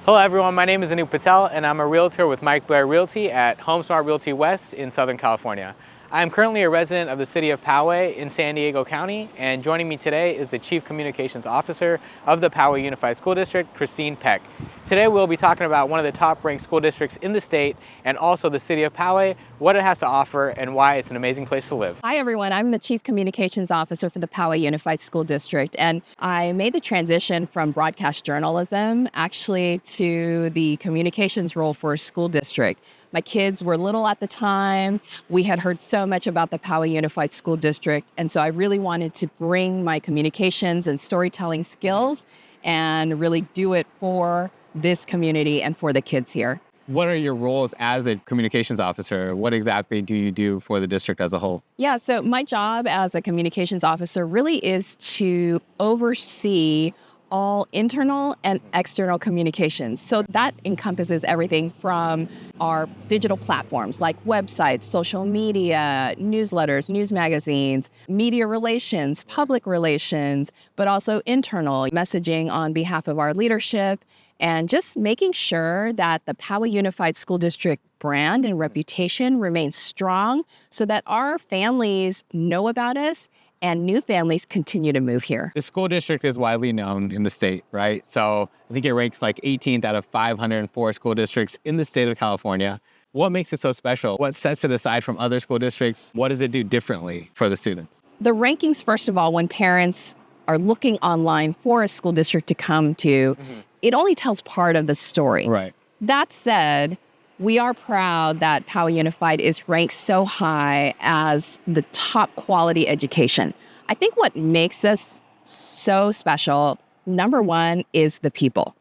Hello everyone, my name is Anu Patel and I'm a realtor with Mike Blair Realty at HomeSmart Realty West in Southern California. I am currently a resident of the city of Poway in San Diego County, and joining me today is the Chief Communications Officer of the Poway Unified School District, Christine Peck. Today we'll be talking about one of the top ranked school districts in the state and also the city of Poway, what it has to offer and why it's an amazing place to live. Hi everyone, I'm the Chief Communications Officer for the Poway Unified School District, and I made the transition from broadcast journalism actually to the communications role for a school district. My kids were little at the time. We had heard so much about the Poway Unified School District, and so I really wanted to bring my communications and storytelling skills and really do it for this community and for the kids here. What are your roles as a communications officer? What exactly do you do for the district as a whole? Yeah, so my job as a communications officer really is to oversee all internal and external communications. So that encompasses everything from our digital platforms like websites, social media, newsletters, news magazines, media relations, public relations, but also internal messaging on behalf of our leadership, and just making sure that the Poway Unified School District brand and reputation remains strong so that our families know about us and new families continue to move here. The school district is widely known in the state, right? So I think it ranks like 18th out of 504 school districts in the state of California. What makes it so special? What sets it aside from other school districts? What does it do differently for the students? The rankings, first of all, when parents are looking online for a school district to come to, it only tells part of the story. Right. That said, we are proud that Poway Unified is ranked so high as the top quality education. I think what makes us so special, number one, is the people.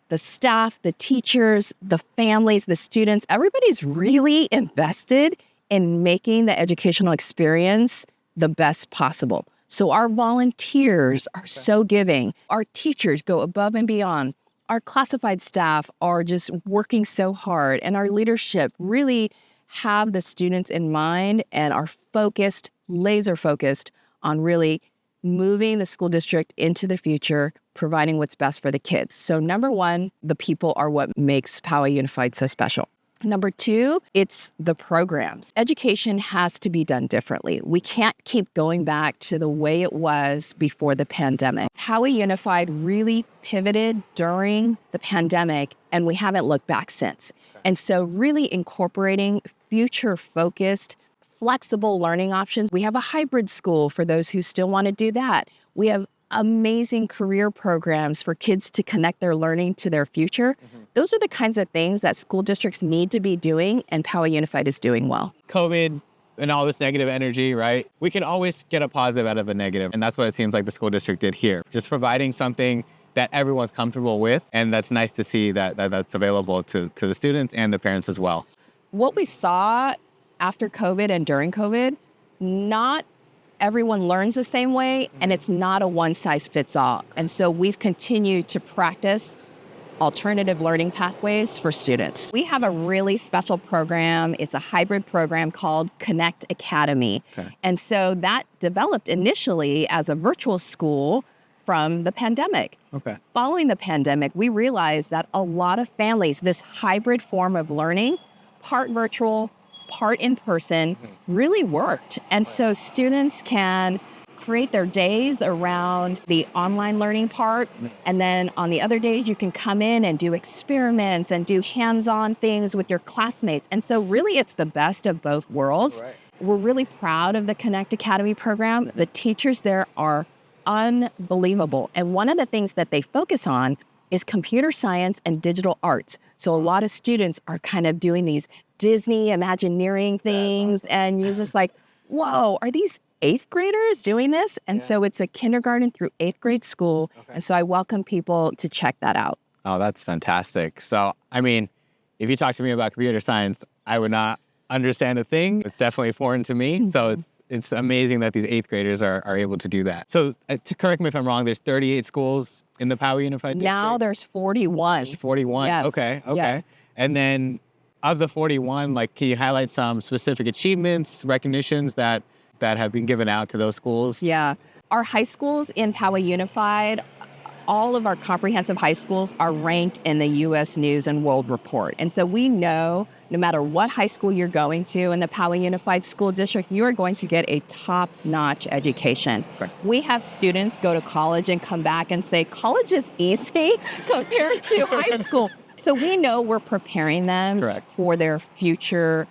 The staff, the teachers, the families, the students, everybody's really invested in making the educational experience the best possible. So our volunteers are so giving. Our teachers go above and beyond. Our classified staff are just working so hard, and our leadership really have the students in mind and are focused, laser focused on really moving the school district into the future, providing what's best for the kids. So number one, the people are what makes Poway Unified so special. Number two, it's the programs. Education has to be done differently. We can't keep going back to the way it was before the pandemic. Poway Unified really pivoted during the pandemic, and we haven't looked back since. And so really incorporating future-focused, flexible learning options. We have a hybrid school for those who still want to do that. We have amazing career programs for kids to connect their learning to their future. Those are the kinds of things that school districts need to be doing, and Poway Unified is doing well. COVID and all this negative energy, right? We can always get a positive out of a negative, and that's what it seems like the school district did here. Just providing something that everyone's comfortable with, and that's nice to see that's available to the students and the parents as well. What we saw after COVID and during COVID, not everyone learns the same way, and it's not a one-size-fits-all. And so we've continued to practice alternative learning pathways for students. We have a really special program. It's a hybrid program called Connect Academy. Okay. And so that developed initially as a virtual school from the pandemic. Okay. Following the pandemic, we realized that a lot of families, this hybrid form of learning, part virtual, part in person, really worked. And so students can create their days around the online learning part. And then on the other days, you can come in and do experiments and do hands-on things with your classmates. And so really it's the best of both worlds. Right. We're really proud of the Connect Academy program. The teachers there are unbelievable. And one of the things that they focus on is computer science and digital arts. So a lot of students are kind of doing these Disney Imagineering things, awesome. And you're just like, whoa, are these 8th graders doing this? And so it's a kindergarten through 8th grade school. Okay. And so I welcome people to check that out. Oh, that's fantastic. So, I mean, if you talk to me about computer science, I would not understand a thing. It's definitely foreign to me. So it's amazing that these 8th graders are able to do that. So to correct me if I'm wrong, there's 38 schools in the Poway Unified District? Now there's 41. There's 41? Yes. Okay. Yes. And then of the 41, like, can you highlight some specific achievements, recognitions that have been given out to those schools? Yeah. Our high schools in Poway Unified all of our comprehensive high schools are ranked in the U.S. News and World Report. And so we know no matter what high school you're going to in the Poway Unified School District, you are going to get a top-notch education. Correct. We have students go to college and come back and say, college is easy compared to high school. So we know we're preparing them Correct. for their future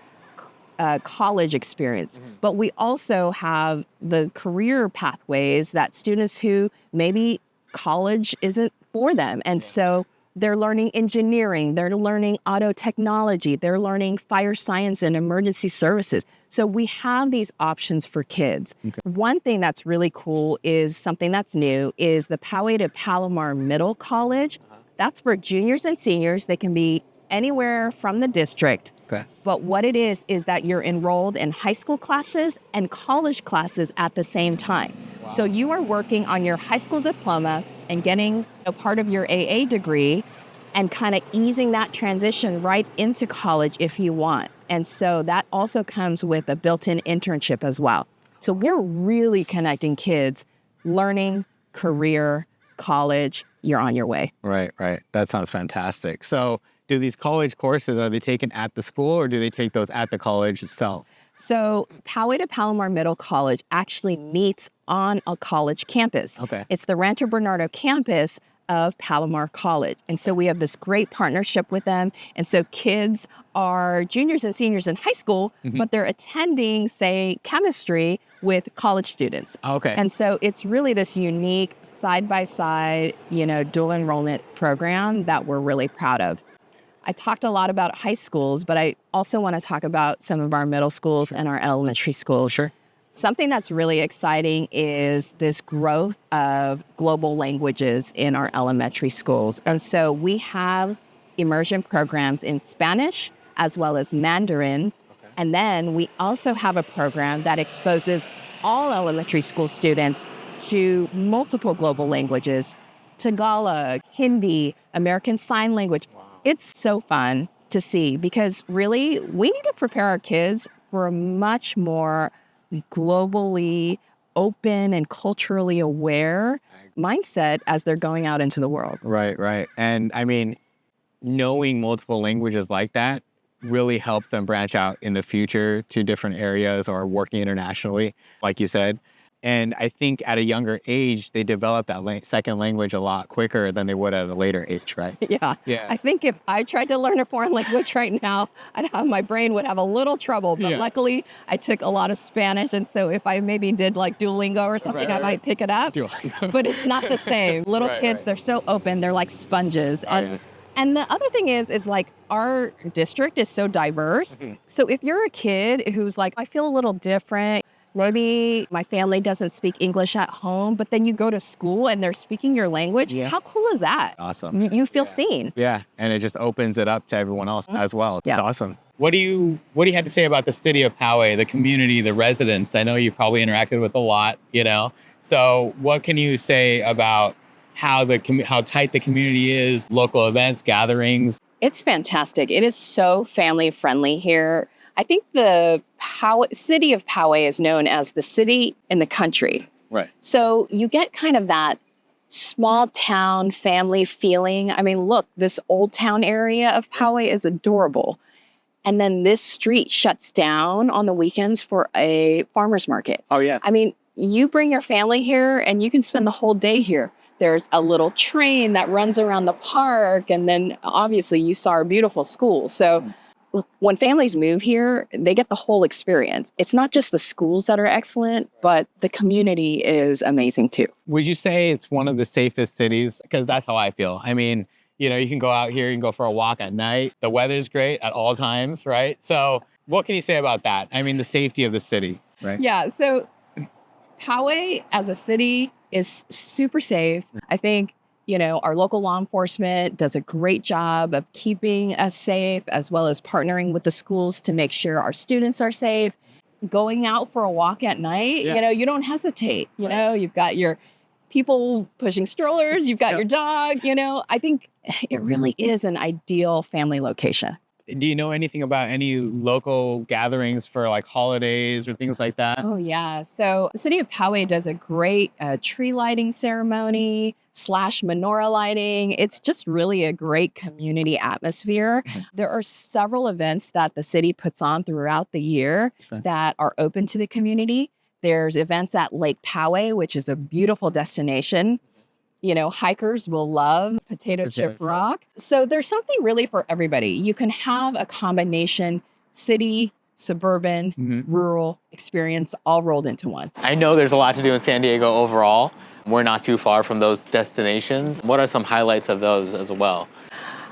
college experience. But we also have the career pathways that students who maybe college isn't for them. And so they're learning engineering, they're learning auto technology, they're learning fire science and emergency services. So we have these options for kids. Okay. One thing that's really cool is something that's new is the Poway to Palomar Middle College. That's for juniors and seniors. They can be anywhere from the district. Okay. But what it is that you're enrolled in high school classes and college classes at the same time. Wow. So you are working on your high school diploma and getting a part of your AA degree and kind of easing that transition right into college if you want. And so that also comes with a built-in internship as well. So we're really connecting kids, learning, career, college, you're on your way. Right. That sounds fantastic. So do these college courses, are they taken at the school or do they take those at the college itself? So Poway to Palomar Middle College actually meets on a college campus. Okay. It's the Rancho Bernardo campus of Palomar College. And so we have this great partnership with them. And so kids are juniors and seniors in high school, but they're attending, say, chemistry with college students. Okay. And so it's really this unique side-by-side, dual enrollment program that we're really proud of. I talked a lot about high schools, but I also want to talk about some of our middle schools and our elementary schools. Sure. Something that's really exciting is this growth of global languages in our elementary schools. And so we have immersion programs in Spanish as well as Mandarin. Okay. And then we also have a program that exposes all elementary school students to multiple global languages, Tagalog, Hindi, American Sign Language. Wow. It's so fun to see because really we need to prepare our kids for a much more globally open and culturally aware mindset as they're going out into the world. Right. And I mean, knowing multiple languages like that really helps them branch out in the future to different areas or working internationally, like you said. And I think at a younger age, they develop that second language a lot quicker than they would at a later age, right? Yeah. I think if I tried to learn a foreign language right now, my brain would have a little trouble. But luckily, I took a lot of Spanish. And so if I maybe did like Duolingo or something, I might pick it up. But it's not the same. Little kids, they're so open. They're like sponges. And the other thing is like our district is so diverse. So if you're a kid who's like, I feel a little different, maybe my family doesn't speak English at home, but then you go to school and they're speaking your language. Yeah. How cool is that? Awesome. You feel seen. Yeah, and it just opens it up to everyone else as well. Yeah. It's awesome. What do you have to say about the city of Poway, the community, the residents? I know you probably interacted with a lot, So what can you say about how tight the community is, local events, gatherings? It's fantastic. It is so family friendly here. I think the city of Poway is known as the city in the country. Right. So you get kind of that small town family feeling. I mean, look, this old town area of Poway is adorable. And then this street shuts down on the weekends for a farmer's market. Oh, yeah. I mean, you bring your family here and you can spend the whole day here. There's a little train that runs around the park. And then obviously you saw our beautiful school. So when families move here, they get the whole experience. It's not just the schools that are excellent, but the community is amazing too. Would you say it's one of the safest cities? Because that's how I feel. I mean, you can go out here, you can go for a walk at night. The weather's great at all times, right? So what can you say about that? I mean, the safety of the city, right? Yeah, so Poway as a city is super safe. I think our local law enforcement does a great job of keeping us safe, as well as partnering with the schools to make sure our students are safe. Going out for a walk at night, you don't hesitate. You've got your people pushing strollers, you've got your dog, I think it really is an ideal family location. Do you know anything about any local gatherings for like holidays or things like that? Oh, yeah. So the city of Poway does a great tree lighting ceremony / menorah lighting. It's just really a great community atmosphere. Mhm. There are several events that the city puts on throughout the year Okay. that are open to the community. There's events at Lake Poway, which is a beautiful destination. You know, hikers will love potato chip rock. So there's something really for everybody. You can have a combination city, suburban, rural experience all rolled into one. I know there's a lot to do in San Diego overall. We're not too far from those destinations. What are some highlights of those as well?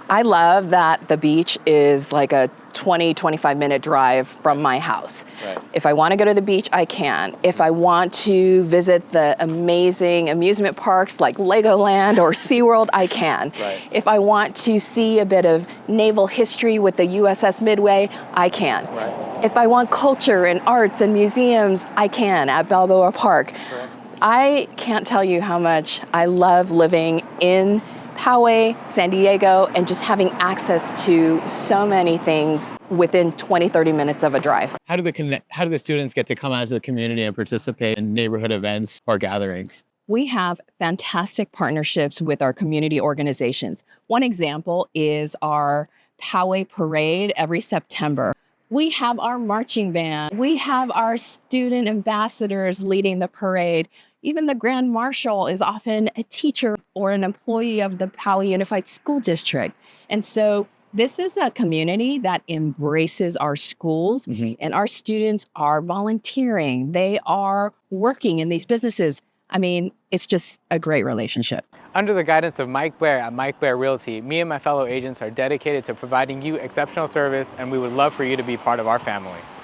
I love that the beach is like a 25-minute drive from my house. Right. If I want to go to the beach, I can. If I want to visit the amazing amusement parks like Legoland or SeaWorld, I can. Right. If I want to see a bit of naval history with the USS Midway, I can. Right. If I want culture and arts and museums, I can at Balboa Park. Right. I can't tell you how much I love living in Poway, San Diego, and just having access to so many things within 20, 30 minutes of a drive. How do the students get to come out to the community and participate in neighborhood events or gatherings? We have fantastic partnerships with our community organizations. One example is our Poway Parade every September. We have our marching band. We have our student ambassadors leading the parade. Even the Grand Marshal is often a teacher or an employee of the Poway Unified School District. And so this is a community that embraces our schools, and our students are volunteering. They are working in these businesses. I mean, it's just a great relationship. Under the guidance of Mike Blair at Mike Blair Realty, me and my fellow agents are dedicated to providing you exceptional service, and we would love for you to be part of our family.